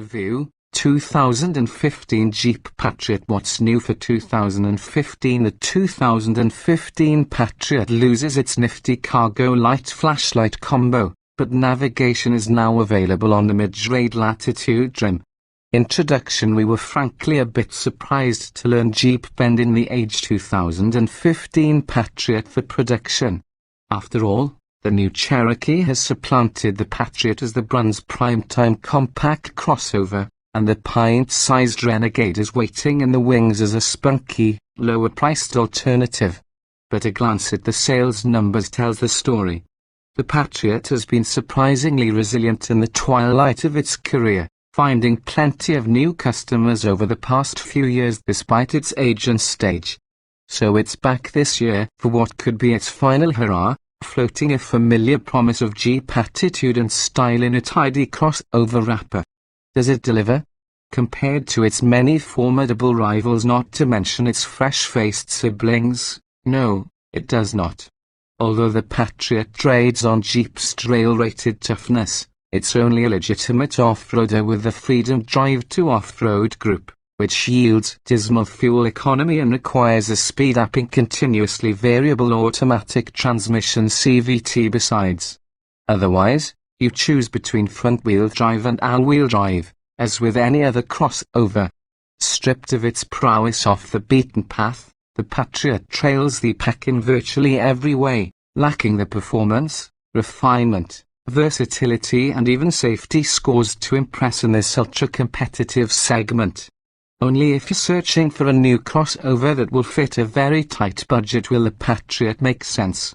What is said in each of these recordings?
Review, 2015 Jeep Patriot. What's new for 2015? The 2015 Patriot loses its nifty cargo light flashlight combo, but navigation is now available on the mid-grade Latitude trim. Introduction. We were frankly a bit surprised to learn Jeep bend in the age 2015 Patriot for production. After all, the new Cherokee has supplanted the Patriot as the brand's primetime compact crossover, and the pint-sized Renegade is waiting in the wings as a spunky, lower-priced alternative. But a glance at the sales numbers tells the story. The Patriot has been surprisingly resilient in the twilight of its career, finding plenty of new customers over the past few years despite its age and stage. So it's back this year for what could be its final hurrah, floating a familiar promise of Jeep attitude and style in a tidy crossover wrapper. Does it deliver? Compared to its many formidable rivals, not to mention its fresh-faced siblings, no, it does not. Although the Patriot trades on Jeep's trail-rated toughness, it's only a legitimate off-roader with the Freedom Drive to Off-Road group, which yields dismal fuel economy and requires a speed-upping continuously variable automatic transmission CVT besides. Otherwise, you choose between front-wheel drive and all-wheel drive, as with any other crossover. Stripped of its prowess off the beaten path, the Patriot trails the pack in virtually every way, lacking the performance, refinement, versatility and even safety scores to impress in this ultra-competitive segment. Only if you're searching for a new crossover that will fit a very tight budget will the Patriot make sense.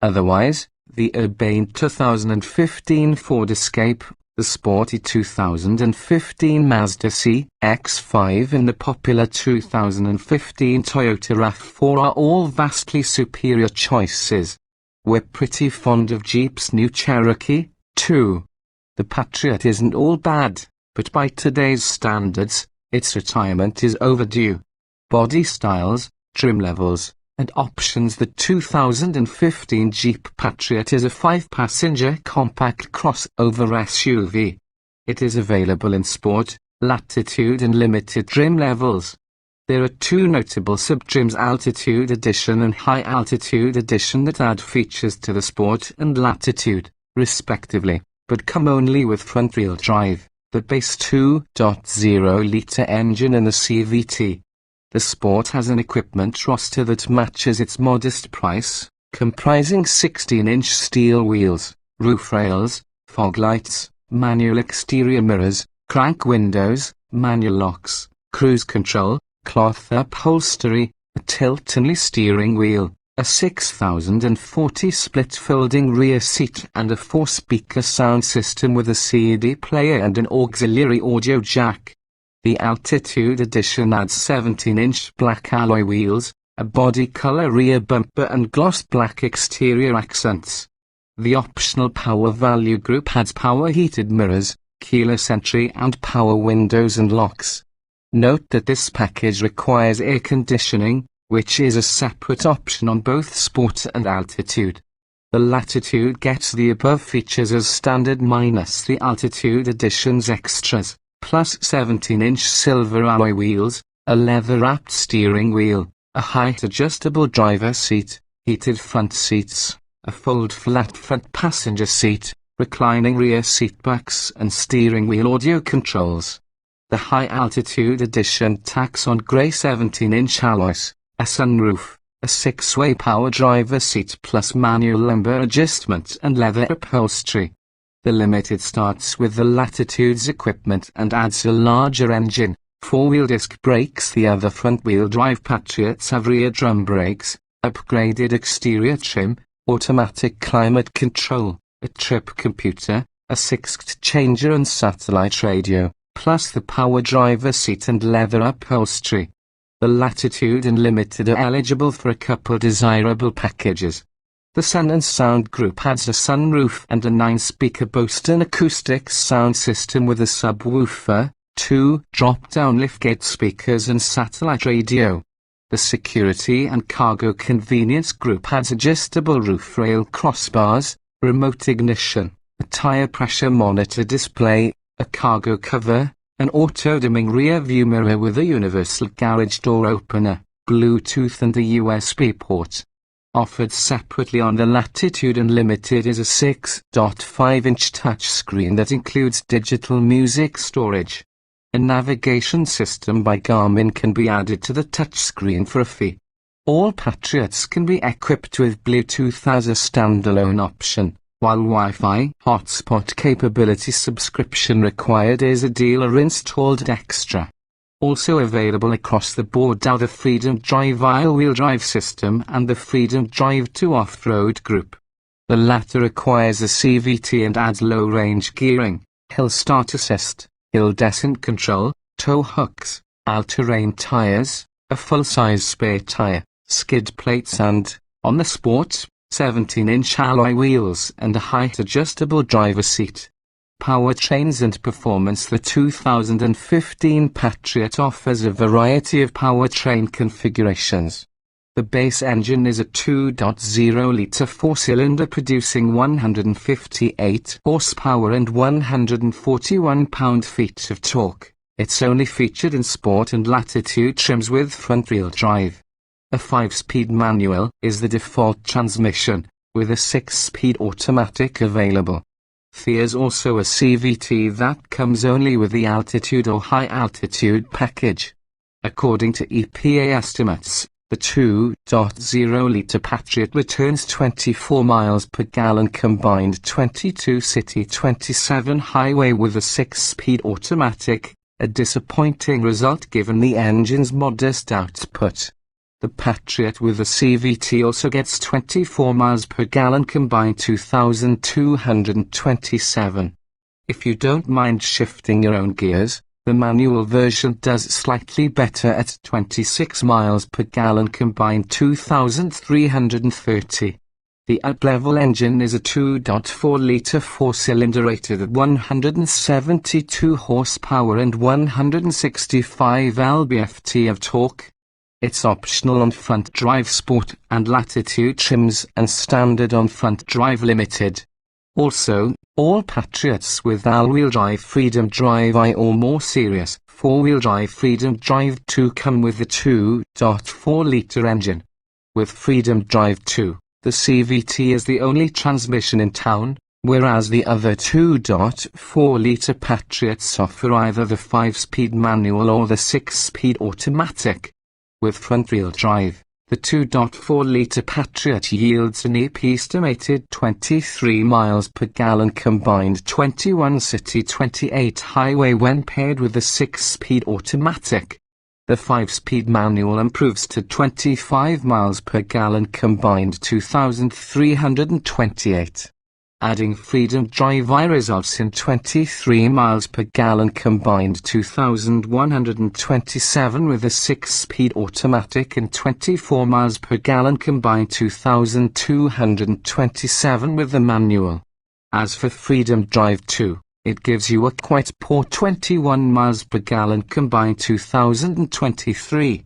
Otherwise, the urbane 2015 Ford Escape, the sporty 2015 Mazda CX-5 and the popular 2015 Toyota RAV4 are all vastly superior choices. We're pretty fond of Jeep's new Cherokee, too. The Patriot isn't all bad, but by today's standards, its retirement is overdue. Body styles, trim levels, and options. The 2015 Jeep Patriot is a 5-passenger compact crossover SUV. It is available in Sport, Latitude and Limited trim levels. There are two notable subtrims, Altitude Edition and High Altitude Edition, that add features to the Sport and Latitude, respectively, but come only with front-wheel drive, the base 2.0-litre engine and the CVT. The Sport has an equipment roster that matches its modest price, comprising 16-inch steel wheels, roof rails, fog lights, manual exterior mirrors, crank windows, manual locks, cruise control, cloth upholstery, a tilt-only steering wheel, a 6040 split folding rear seat and a 4-speaker sound system with a CD player and an auxiliary audio jack. The Altitude Edition adds 17-inch black alloy wheels, a body color rear bumper and gloss black exterior accents. The optional power value group adds power heated mirrors, keyless entry and power windows and locks. Note that this package requires air conditioning, which is a separate option on both Sport and Altitude. The Latitude gets the above features as standard minus the Altitude Edition's extras, plus 17-inch silver alloy wheels, a leather-wrapped steering wheel, a height-adjustable driver seat, heated front seats, a fold-flat front passenger seat, reclining rear seatbacks and steering wheel audio controls. The High Altitude Edition tacks on grey 17-inch alloys, a sunroof, a 6-way power driver seat plus manual lumbar adjustment and leather upholstery. The Limited starts with the Latitude's equipment and adds a larger engine, 4-wheel disc brakes. The other front-wheel drive Patriots have rear drum brakes, upgraded exterior trim, automatic climate control, a trip computer, a 6-ct changer and satellite radio, plus the power driver seat and leather upholstery. The Latitude and Limited are eligible for a couple desirable packages. The Sun and Sound group adds a sunroof and a 9-speaker Boston Acoustics sound system with a subwoofer, 2 drop-down liftgate speakers and satellite radio. The Security and Cargo Convenience group adds adjustable roof rail crossbars, remote ignition, a tire pressure monitor display, a cargo cover, An auto-dimming rear-view mirror with a universal garage door opener, Bluetooth and a USB port. Offered separately on the Latitude Unlimited is a 6.5-inch touchscreen that includes digital music storage. A navigation system by Garmin can be added to the touchscreen for a fee. All Patriots can be equipped with Bluetooth as a standalone option, while Wi-Fi hotspot capability subscription required is a dealer-installed extra. Also available across the board are the Freedom Drive all-wheel drive system and the Freedom Drive 2 off-road group. The latter requires a CVT and adds low-range gearing, hill start assist, hill descent control, tow hooks, all-terrain tires, a full-size spare tire, skid plates and, on the sport, 17-inch alloy wheels and a height-adjustable driver seat. Powertrains and performance. The 2015 Patriot offers a variety of powertrain configurations. The base engine is a 2.0-litre four-cylinder producing 158 horsepower and 141 pound-feet of torque. It's only featured in Sport and Latitude trims with front-wheel drive. A 5-speed manual is the default transmission, with a 6-speed automatic available. There's also a CVT that comes only with the altitude or high altitude package. According to EPA estimates, the 2.0-litre Patriot returns 24 miles per gallon combined 22 city 27 highway with a 6-speed automatic, a disappointing result given the engine's modest output. The Patriot with a CVT also gets 24 miles per gallon combined 2,227. If you don't mind shifting your own gears, the manual version does slightly better at 26 miles per gallon combined 2,330. The up-level engine is a 2.4-litre four-cylinder rated at 172 horsepower and 165 lb-ft of torque. It's optional on front drive Sport and Latitude trims and standard on front drive Limited. Also, all Patriots with all-wheel drive Freedom Drive I or more serious four-wheel drive Freedom Drive 2 come with the 2.4-litre engine. With Freedom Drive 2, the CVT is the only transmission in town, whereas the other 2.4-litre Patriots offer either the 5-speed manual or the 6-speed automatic. With front-wheel drive, the 2.4-litre Patriot yields an estimated 23 miles per gallon combined 21 city 28 highway when paired with the 6-speed automatic. The 5-speed manual improves to 25 miles per gallon combined 2,328. Adding Freedom Drive I results in 23 miles per gallon combined 2,127 with a 6-speed automatic and 24 miles per gallon combined 2,227 with the manual. As for Freedom Drive 2, it gives you a quite poor 21 miles per gallon combined 2,023.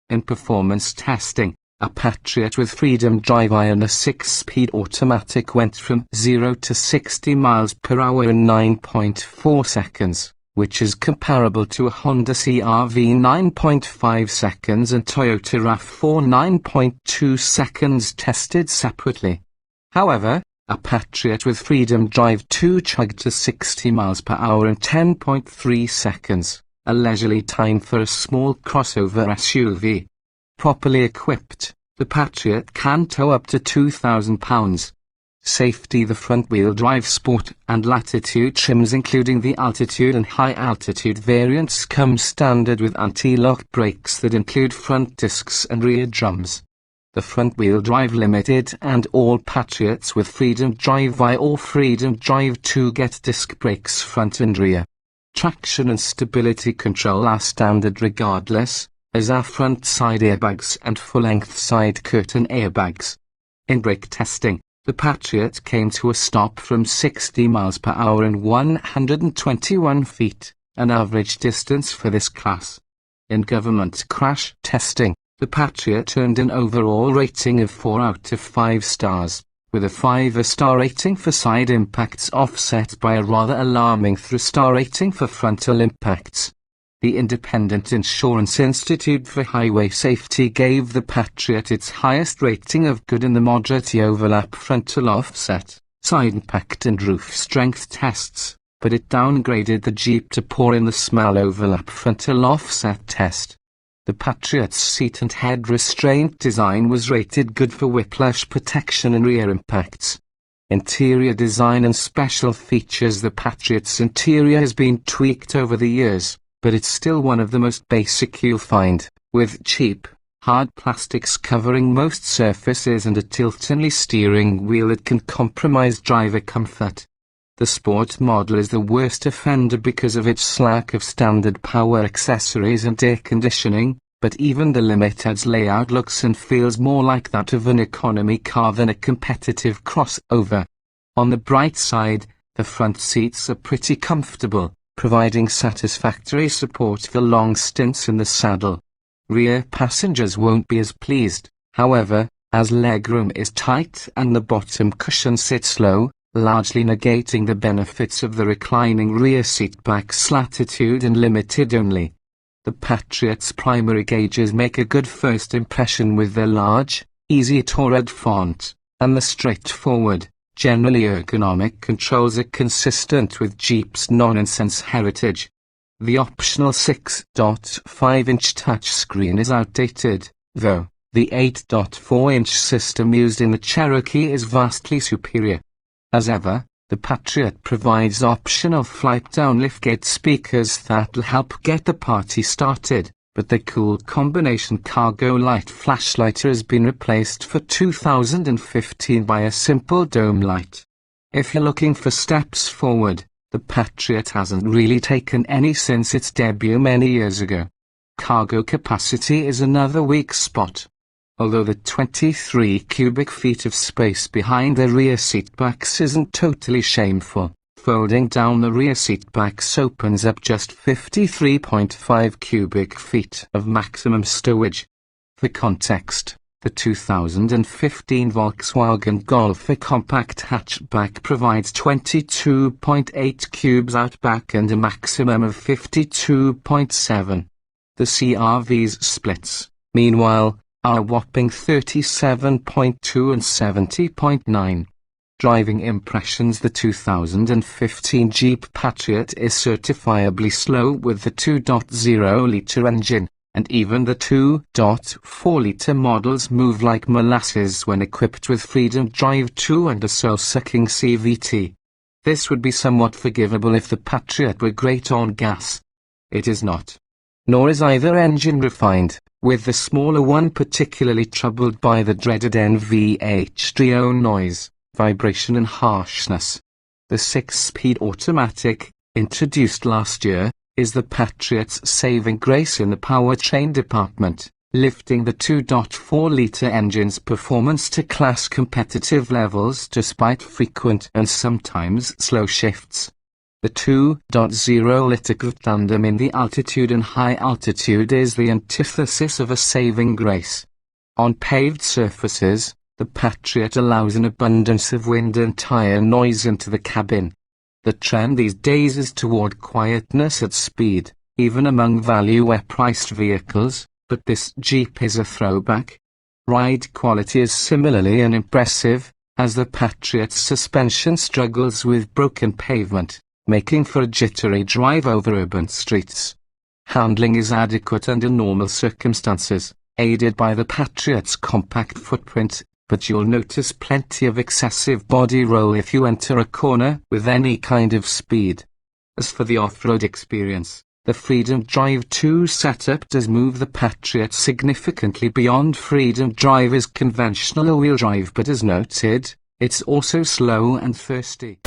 In performance testing, a Patriot with Freedom Drive I and a 6-speed automatic went from 0 to 60 miles per hour in 9.4 seconds, which is comparable to a Honda CR-V 9.5 seconds and Toyota RAV4 9.2 seconds tested separately. However, a Patriot with Freedom Drive 2 chugged to 60 miles per hour in 10.3 seconds, a leisurely time for a small crossover SUV. Properly equipped, the Patriot can tow up to 2,000 pounds. Safety. The front-wheel drive Sport and Latitude trims including the altitude and high-altitude variants come standard with anti-lock brakes that include front discs and rear drums. The front-wheel drive Limited and all Patriots with Freedom Drive I or Freedom Drive 2 get disc brakes front and rear. Traction and stability control are standard regardless, as are front side airbags and full-length side curtain airbags. In brake testing, the Patriot came to a stop from 60 miles per hour and 121 feet, an average distance for this class. In government crash testing, the Patriot earned an overall rating of 4 out of 5 stars, with a 5-star rating for side impacts offset by a rather alarming 3-star rating for frontal impacts. The Independent Insurance Institute for Highway Safety gave the Patriot its highest rating of good in the moderate overlap frontal offset, side impact and roof strength tests, but it downgraded the Jeep to poor in the small overlap frontal offset test. The Patriot's seat and head restraint design was rated good for whiplash protection and rear impacts. Interior design and special features. The Patriot's interior has been tweaked over the years, but it's still one of the most basic you'll find, with cheap, hard plastics covering most surfaces and a tilt-only steering wheel that can compromise driver comfort. The sport model is the worst offender because of its lack of standard power accessories and air conditioning, but even the Limited's layout looks and feels more like that of an economy car than a competitive crossover. On the bright side, the front seats are pretty comfortable, providing satisfactory support for long stints in the saddle. Rear passengers won't be as pleased, however, as legroom is tight and the bottom cushion sits low, largely negating the benefits of the reclining rear seatback's latitude and limited only. The Patriot's primary gauges make a good first impression with their large, easy-to-read font, and the straightforward, generally ergonomic controls are consistent with Jeep's nonsense heritage. The optional 6.5-inch touchscreen is outdated, though. The 8.4-inch system used in the Cherokee is vastly superior. As ever, the Patriot provides optional flip-down liftgate speakers that'll help get the party started, but the cool combination cargo light flashlight has been replaced for 2015 by a simple dome light. If you're looking for steps forward, the Patriot hasn't really taken any since its debut many years ago. Cargo capacity is another weak spot. Although the 23 cubic feet of space behind the rear seatbacks isn't totally shameful, folding down the rear seatbacks opens up just 53.5 cubic feet of maximum stowage. For context, the 2015 Volkswagen Golf, a compact hatchback, provides 22.8 cubes outback and a maximum of 52.7. The CR-V's splits, meanwhile, are a whopping 37.2 and 70.9. Driving impressions. The 2015 Jeep Patriot is certifiably slow with the 2.0-liter engine, and even the 2.4-liter models move like molasses when equipped with Freedom Drive 2 and a soul-sucking CVT. This would be somewhat forgivable if the Patriot were great on gas. It is not. Nor is either engine refined, with the smaller one particularly troubled by the dreaded NVH3O noise, vibration and harshness. The 6-speed automatic, introduced last year, is the Patriot's saving grace in the powertrain department, lifting the 2.4-liter engine's performance to class competitive levels despite frequent and sometimes slow shifts. The 2.0-liter tandem in the altitude and high altitude is the antithesis of a saving grace. On paved surfaces, the Patriot allows an abundance of wind and tire noise into the cabin. The trend these days is toward quietness at speed, even among value-priced vehicles, but this Jeep is a throwback. Ride quality is similarly unimpressive, as the Patriot's suspension struggles with broken pavement, making for a jittery drive over urban streets. Handling is adequate under normal circumstances, aided by the Patriot's compact footprint, but you'll notice plenty of excessive body roll if you enter a corner with any kind of speed. As for the off-road experience, the Freedom Drive 2 setup does move the Patriot significantly beyond Freedom Drive's conventional all-wheel drive, but as noted, it's also slow and thirsty.